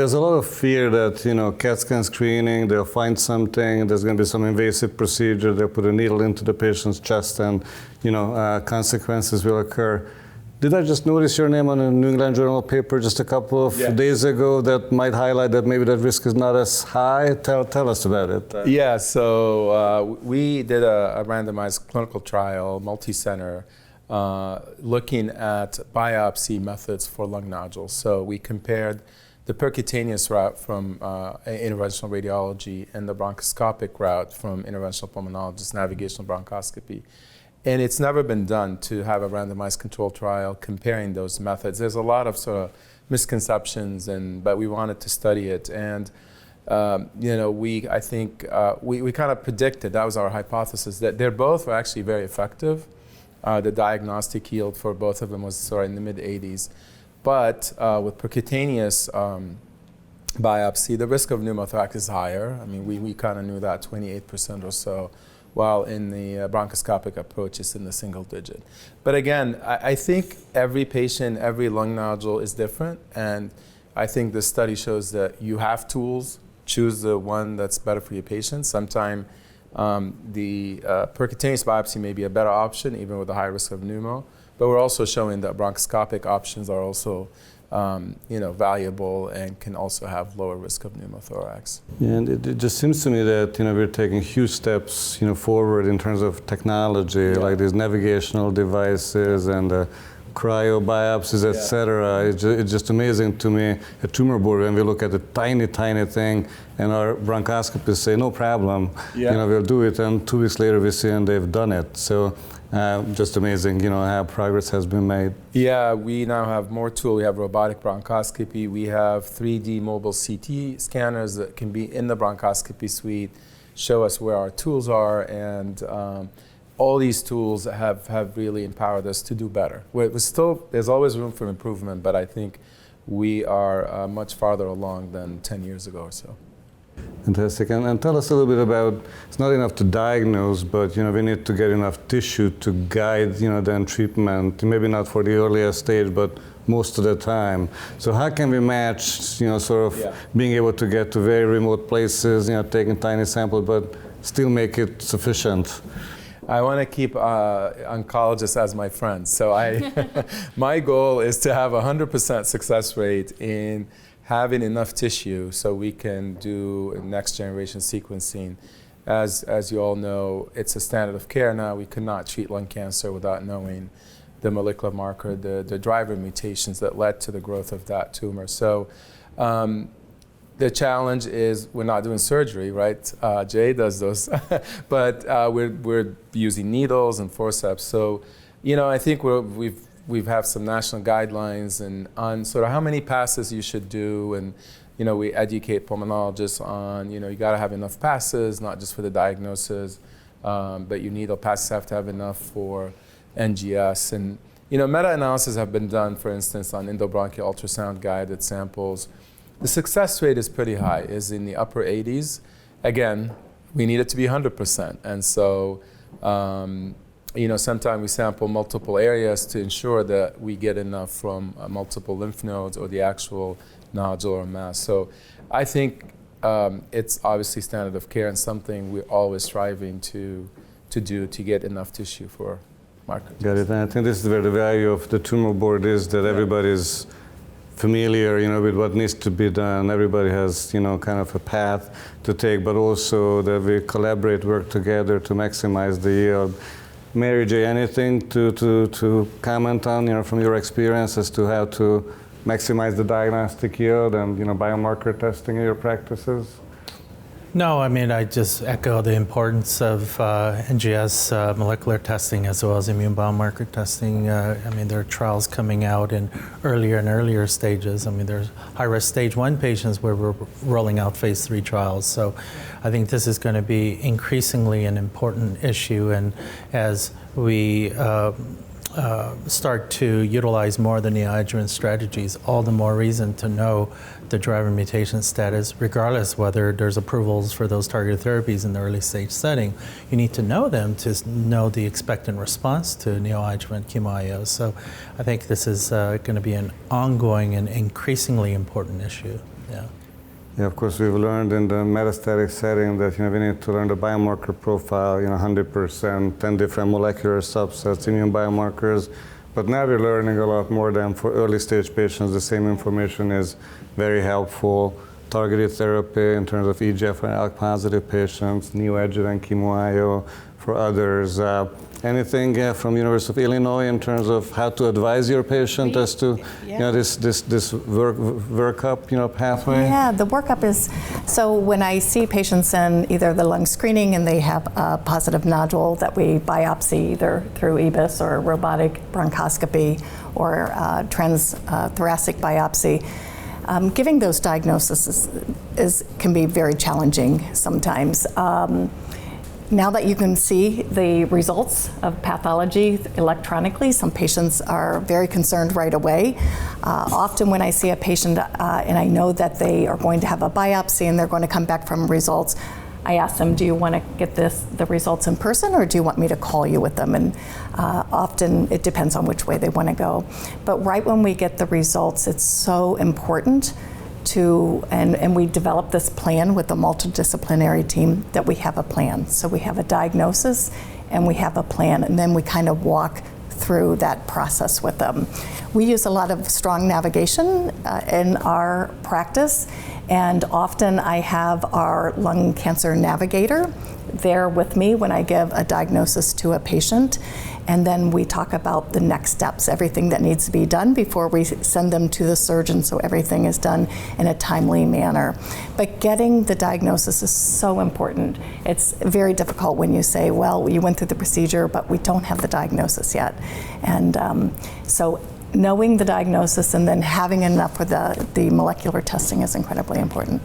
there's a lot of fear that, CAT scan screening, they'll find something, there's going to be some invasive procedure, they'll put a needle into the patient's chest and, consequences will occur. Did I just notice your name on a New England Journal paper just a couple of days ago that might highlight that maybe that risk is not as high? Tell us about it. Yeah, so we did a randomized clinical trial, multi-center, looking at biopsy methods for lung nodules. So we compared the percutaneous route from interventional radiology and the bronchoscopic route from interventional pulmonologist navigational bronchoscopy. And it's never been done to have a randomized controlled trial comparing those methods. There's a lot of sort of misconceptions, but we wanted to study it. And we kind of predicted, that was our hypothesis, that they're both were actually very effective. The diagnostic yield for both of them was sort of in the mid-80s. But with percutaneous biopsy, the risk of pneumothorax is higher. I mean, we kind of knew that, 28% or so, while in the bronchoscopic approach it's in the single digit. But again, I think every patient, every lung nodule is different, and I think this study shows that you have tools, choose the one that's better for your patient. Sometimes the percutaneous biopsy may be a better option, even with a high risk of pneumo, but we're also showing that bronchoscopic options are also valuable and can also have lower risk of pneumothorax. Yeah, and it just seems to me that we're taking huge steps forward in terms of technology, like these navigational devices and cryobiopsies, etc. It's just amazing to me, a tumor board, when we look at a tiny thing and our bronchoscopists say no problem, we'll do it, and 2 weeks later we see and they've done it. So just amazing, how progress has been made. Yeah, we now have more tools. We have robotic bronchoscopy. We have 3D mobile CT scanners that can be in the bronchoscopy suite, show us where our tools are, and all these tools have really empowered us to do better. There's always room for improvement, but I think we are much farther along than 10 years ago or so. Fantastic. And tell us a little bit about, it's not enough to diagnose, but we need to get enough tissue to guide then treatment, maybe not for the earlier stage, but most of the time. So how can we match, being able to get to very remote places, taking tiny samples, but still make it sufficient? I want to keep oncologists as my friends. So my goal is to have 100% success rate in having enough tissue so we can do next generation sequencing. As you all know, it's a standard of care now. We cannot treat lung cancer without knowing the molecular marker, the driver mutations that led to the growth of that tumor. So the challenge is we're not doing surgery, right? Jay does those, but we're using needles and forceps. So, I think we have some national guidelines and on sort of how many passes you should do, and we educate pulmonologists on you got to have enough passes, not just for the diagnosis, but your needle passes have to have enough for NGS. And meta-analyses have been done, for instance, on endobronchial ultrasound guided samples. The success rate is pretty high, is in the upper 80s. Again, we need it to be 100%, and so. Sometimes we sample multiple areas to ensure that we get enough from multiple lymph nodes or the actual nodule or mass. So I think it's obviously standard of care and something we're always striving to do to get enough tissue for markers. Got it. And I think this is where the value of the tumor board is, that everybody's familiar, with what needs to be done. Everybody has, kind of a path to take, but also that we collaborate, work together to maximize the yield. Mary J, anything to comment on, from your experience as to how to maximize the diagnostic yield and, biomarker testing in your practices? No, I just echo the importance of NGS molecular testing as well as immune biomarker testing. There are trials coming out in earlier and earlier stages. There's high-risk stage 1 patients where we're rolling out phase 3 trials. So I think this is going to be increasingly an important issue, and as we start to utilize more of the neoadjuvant strategies, all the more reason to know the driver mutation status, regardless whether there's approvals for those targeted therapies in the early stage setting. You need to know them to know the expectant response to neoadjuvant chemo-IO. So I think this is going to be an ongoing and increasingly important issue Yeah. Yeah, of course, we've learned in the metastatic setting that we need to learn the biomarker profile, 100%, 10 different molecular subsets, immune biomarkers. But now we're learning a lot more than for early stage patients. The same information is very helpful. Targeted therapy in terms of EGFR and ALK positive patients, neoadjuvant chemo IO for others. Anything from University of Illinois in terms of how to advise your patient as to this workup pathway? Yeah, the workup is, so when I see patients in either the lung screening and they have a positive nodule that we biopsy either through EBUS or robotic bronchoscopy or transthoracic biopsy, giving those diagnoses can be very challenging sometimes. Now that you can see the results of pathology electronically, some patients are very concerned right away. Often when I see a patient and I know that they are going to have a biopsy and they're going to come back from results, I ask them, do you want to get the results in person or do you want me to call you with them? And often it depends on which way they want to go. But right when we get the results, it's so important and we develop this plan with the multidisciplinary team that we have a plan. So we have a diagnosis and we have a plan, and then we kind of walk through that process with them. We use a lot of strong navigation in our practice, and often I have our lung cancer navigator there with me when I give a diagnosis to a patient. And then we talk about the next steps, everything that needs to be done before we send them to the surgeon, so everything is done in a timely manner. But getting the diagnosis is so important. It's very difficult when you say, well, you went through the procedure, but we don't have the diagnosis yet. And so knowing the diagnosis and then having enough for the molecular testing is incredibly important.